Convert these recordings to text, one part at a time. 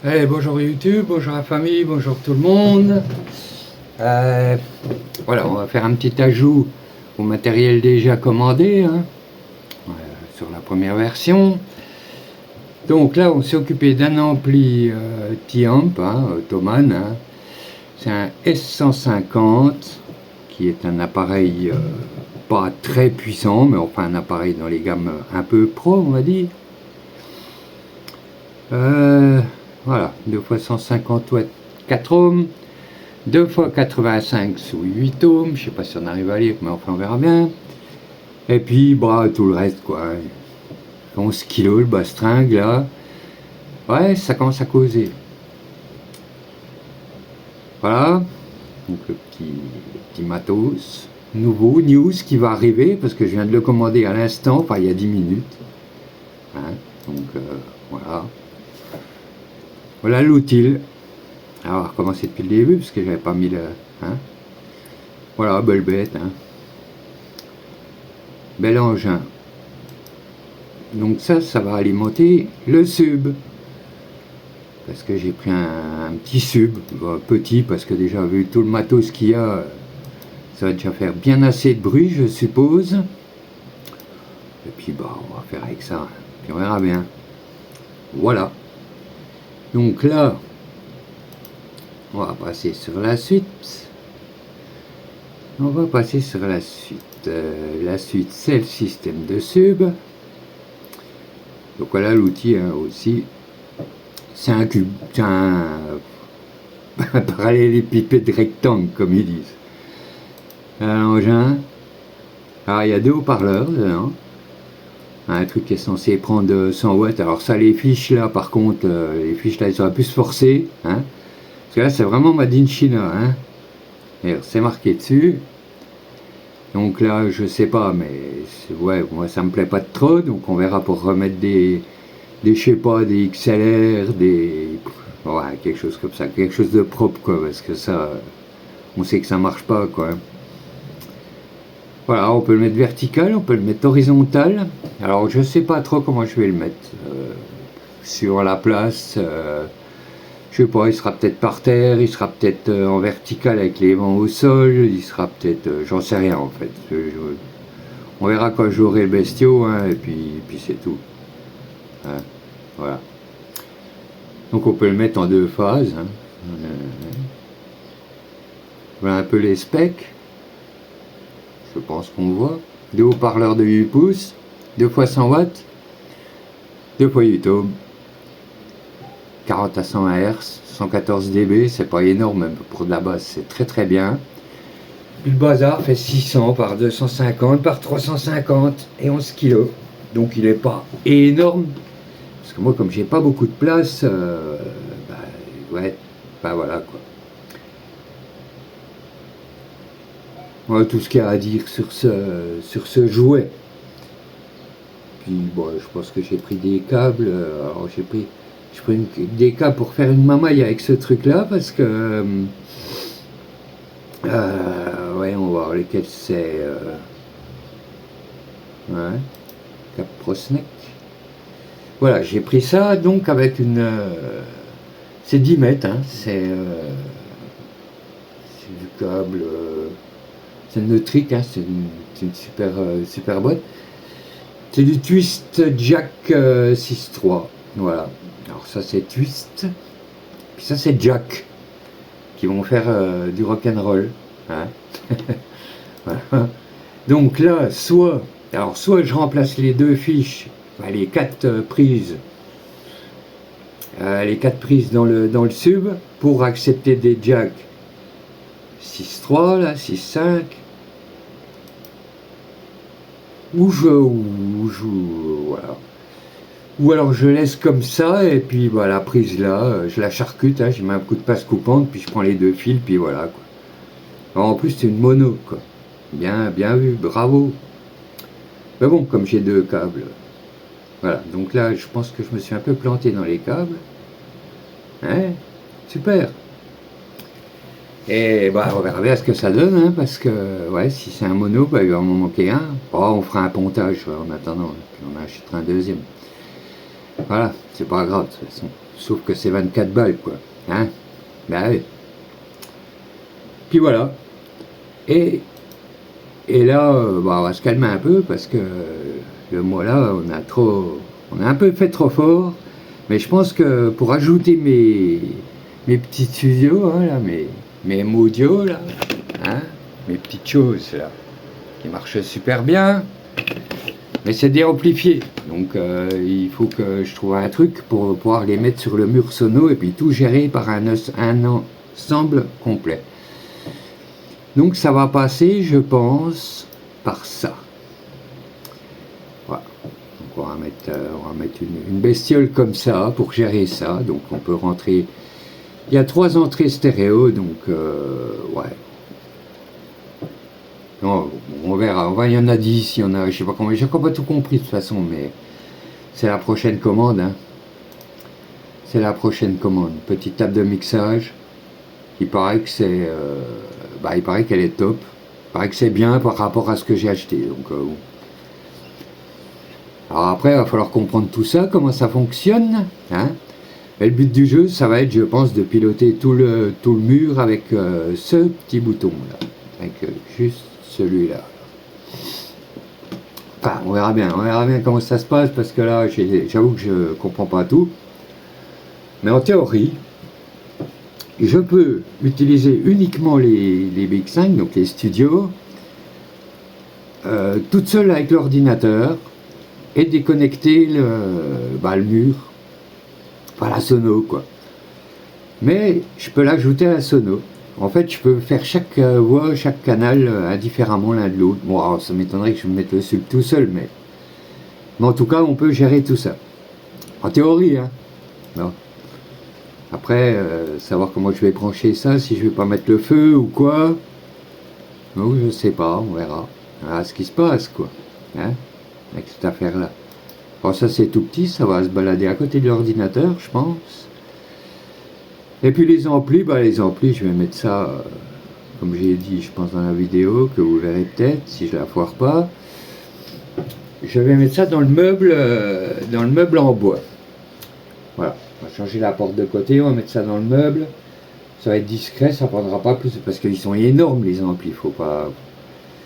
Allez, bonjour YouTube, bonjour la famille, bonjour tout le monde. Voilà, on va faire un petit ajout au matériel déjà commandé sur la première version. Donc là, on s'est occupé d'un ampli T-Amp, Thomann. C'est un S150 qui est un appareil pas très puissant, mais enfin un appareil dans les gammes un peu pro, on va dire. Voilà, 2 fois 150 watts 4 ohms, 2 fois 85 sous 8 ohms, je sais pas si on arrive à lire, mais enfin on verra bien. Et puis bah tout le reste quoi, 11 kilos le bastringue là, ouais ça commence à causer. Voilà, donc le petit matos, nouveau, news qui va arriver, parce que je viens de le commander à l'instant, enfin il y a 10 minutes. Donc voilà. Voilà l'outil. Alors, on va recommencer depuis le début, parce que j'avais pas mis le... Voilà, belle bête. Bel engin. Donc ça va alimenter le sub. Parce que j'ai pris un petit sub. Petit, parce que déjà, vu tout le matos qu'il y a, ça va déjà faire bien assez de bruit, je suppose. Et puis, bah, on va faire avec ça. Puis on verra bien. Voilà. Donc là, on va passer sur la suite. On va passer sur la suite. La suite, c'est le système de sub. Donc voilà l'outil aussi. C'est un cube, c'est un parallélépipède rectangle, comme ils disent. Un engin. Alors il y a 2 haut-parleurs dedans. Un truc qui est censé prendre 100 watts. Alors ça, les fiches là, par contre, les fiches là, ils sont plus forcées. Parce que là, c'est vraiment Made in China. C'est marqué dessus. Donc là, je sais pas, mais ouais, moi ça me plaît pas de trop. Donc on verra pour remettre des je sais pas, des XLR, ouais, quelque chose comme ça, quelque chose de propre quoi, parce que ça, on sait que ça marche pas quoi. Voilà, on peut le mettre vertical, on peut le mettre horizontal. Alors je sais pas trop comment je vais le mettre. Sur la place, je sais pas, il sera peut-être par terre, il sera peut-être en vertical avec les vents au sol, il sera peut-être, j'en sais rien en fait. On verra quand j'aurai le bestiau, et puis c'est tout. Voilà. Donc on peut le mettre en 2 phases. Voilà un peu les specs. Je pense qu'on voit. 2 haut-parleurs de 8 pouces, 2 fois 100 watts, 2 fois 8 ohms, 40 à 100 Hz, 114 dB, c'est pas énorme, même pour de la basse, c'est très très bien. Puis le bazar fait 600 par 250 par 350 et 11 kg. Donc il est pas énorme. Parce que moi, comme j'ai pas beaucoup de place, ouais, voilà quoi. Voilà tout ce qu'il y a à dire sur ce jouet. Puis bon, je pense que j'ai pris des câbles. Alors j'ai pris des câbles pour faire une mamaille avec ce truc là, parce que ouais, on va voir lesquels c'est. Ouais, cap ProSnake. Voilà, j'ai pris ça donc avec une. C'est 10 mètres, c'est du câble. C'est une Neutric, c'est une super boîte. C'est du Twist Jack 6.3. Voilà. Alors ça c'est Twist. Puis ça c'est Jack. Qui vont faire du rock'n'roll. Voilà. Donc là, soit je remplace les 2 fiches, les 4 prises. Les 4 prises dans le sub pour accepter des jacks 6.3 là, 6.5. Voilà. Ou alors je laisse comme ça, et puis bah, la prise là, je la charcute, je mets un coup de passe coupante, puis je prends les 2 fils, puis voilà quoi. Alors, en plus c'est une mono quoi. Bien vu, bravo. Mais bon, comme j'ai 2 câbles. Voilà, donc là je pense que je me suis un peu planté dans les câbles. Super. Et bah, on verra bien ce que ça donne, parce que ouais, si c'est un mono, bah, il va m'en manquer un. Oh, on fera un pontage en attendant, puis on achètera un deuxième. Voilà, c'est pas grave de toute façon. Sauf que c'est 24 balles, quoi. Hein? Ben oui. Puis voilà. Et, et là, bah, on va se calmer un peu parce que le mois là, on a un peu fait trop fort. Mais je pense que pour ajouter mes petits studios, hein, là, mes audio, là, hein, mes petites choses là, qui marchent super bien, mais c'est déamplifié. Donc il faut que je trouve un truc pour pouvoir les mettre sur le mur sono et puis tout gérer par un ensemble complet. Donc ça va passer, je pense, par ça. Voilà. Donc on va mettre une bestiole comme ça pour gérer ça. Donc on peut rentrer. Il y a 3 entrées stéréo, donc ouais. Non, on verra. Il y en a 10, il y en a, je sais pas comment. J'ai encore pas tout compris de toute façon, mais c'est la prochaine commande. Hein. C'est la prochaine commande. Petite table de mixage. Il paraît que c'est, bah, il paraît qu'elle est top. Il paraît que c'est bien par rapport à ce que j'ai acheté. Donc, bon. Alors après, il va falloir comprendre tout ça, comment ça fonctionne. Hein. Et le but du jeu, ça va être, je pense, de piloter tout le mur avec ce petit bouton là, avec juste celui-là. Enfin, on verra bien comment ça se passe parce que là, j'avoue que je comprends pas tout. Mais en théorie, je peux utiliser uniquement les Big 5, donc les studios, toute seule avec l'ordinateur et déconnecter le mur, enfin la sono quoi. Mais je peux l'ajouter à la sono. En fait, je peux faire chaque voix, chaque canal indifféremment l'un de l'autre. Bon, alors, ça m'étonnerait que je me mette le sub tout seul, mais en tout cas, on peut gérer tout ça. En théorie, hein. Non. Après, savoir comment je vais brancher ça, si je vais pas mettre le feu ou quoi. Non, je sais pas, on verra. On verra ce qui se passe, quoi. Hein, avec cette affaire-là. Bon, ça c'est tout petit, ça va se balader à côté de l'ordinateur, je pense. Et puis les amplis, je vais mettre ça, comme j'ai dit, je pense dans la vidéo, que vous verrez peut-être, si je la foire pas. Je vais mettre ça dans le meuble en bois. Voilà, on va changer la porte de côté, on va mettre ça dans le meuble. Ça va être discret, ça prendra pas plus, parce qu'ils sont énormes les amplis, faut pas...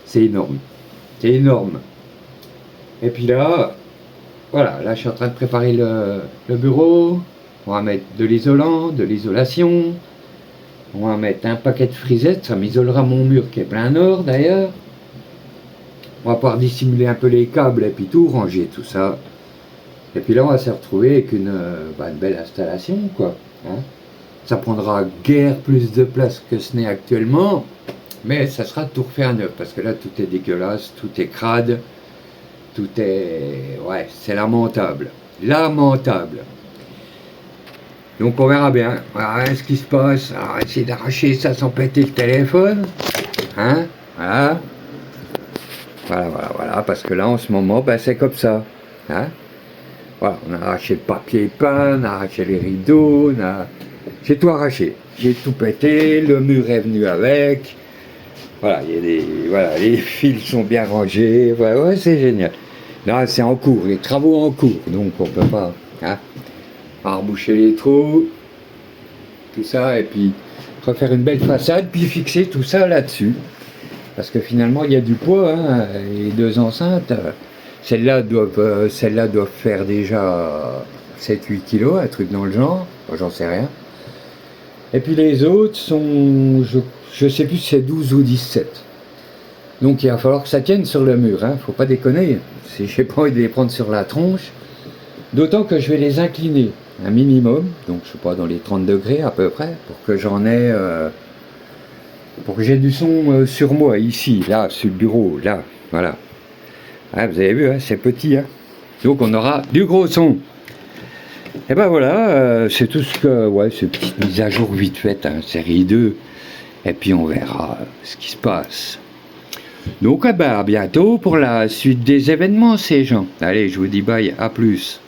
C'est énorme. C'est énorme. Et puis là, voilà, là je suis en train de préparer le bureau. On va mettre de l'isolant, de l'isolation. On va mettre un paquet de frisettes, ça m'isolera mon mur qui est plein nord d'ailleurs. On va pouvoir dissimuler un peu les câbles et puis tout, ranger tout ça. Et puis là on va se retrouver avec une belle installation quoi. Hein. Ça prendra guère plus de place que ce n'est actuellement, mais ça sera tout refait à neuf, parce que là tout est dégueulasse, tout est crade, tout est... ouais, c'est lamentable. Lamentable. Donc on verra bien, voilà ce qui se passe. Alors essayer d'arracher ça sans péter le téléphone. Hein, voilà. Voilà, parce que là en ce moment, c'est comme ça. Hein. Voilà, on a arraché le papier peint, on a arraché les rideaux, j'ai tout arraché. J'ai tout pété, le mur est venu avec. Voilà, les fils sont bien rangés. Voilà, ouais, c'est génial. Là, c'est en cours, les travaux en cours, donc on peut pas. Hein, reboucher les trous, tout ça, et puis refaire une belle façade, puis fixer tout ça là-dessus. Parce que finalement, il y a du poids, hein, et 2 enceintes, celles-là doivent faire déjà 7-8 kilos, un truc dans le genre, j'en sais rien. Et puis les autres sont, je sais plus si c'est 12 ou 17. Donc il va falloir que ça tienne sur le mur, hein, faut pas déconner. J'ai pas envie de les prendre sur la tronche, d'autant que je vais les incliner un minimum, donc je sais pas, dans les 30 degrés à peu près, pour que j'en ai, pour que j'ai du son sur moi, ici, là, sur le bureau, là, voilà. Ah, vous avez vu, hein, c'est petit, hein. Donc on aura du gros son. Et ben voilà, c'est tout ce que, ouais, c'est une petite mise à jour vite faite, hein, série 2, et puis on verra ce qui se passe. Donc à bientôt pour la suite des événements, ces gens. Allez, je vous dis bye, à plus.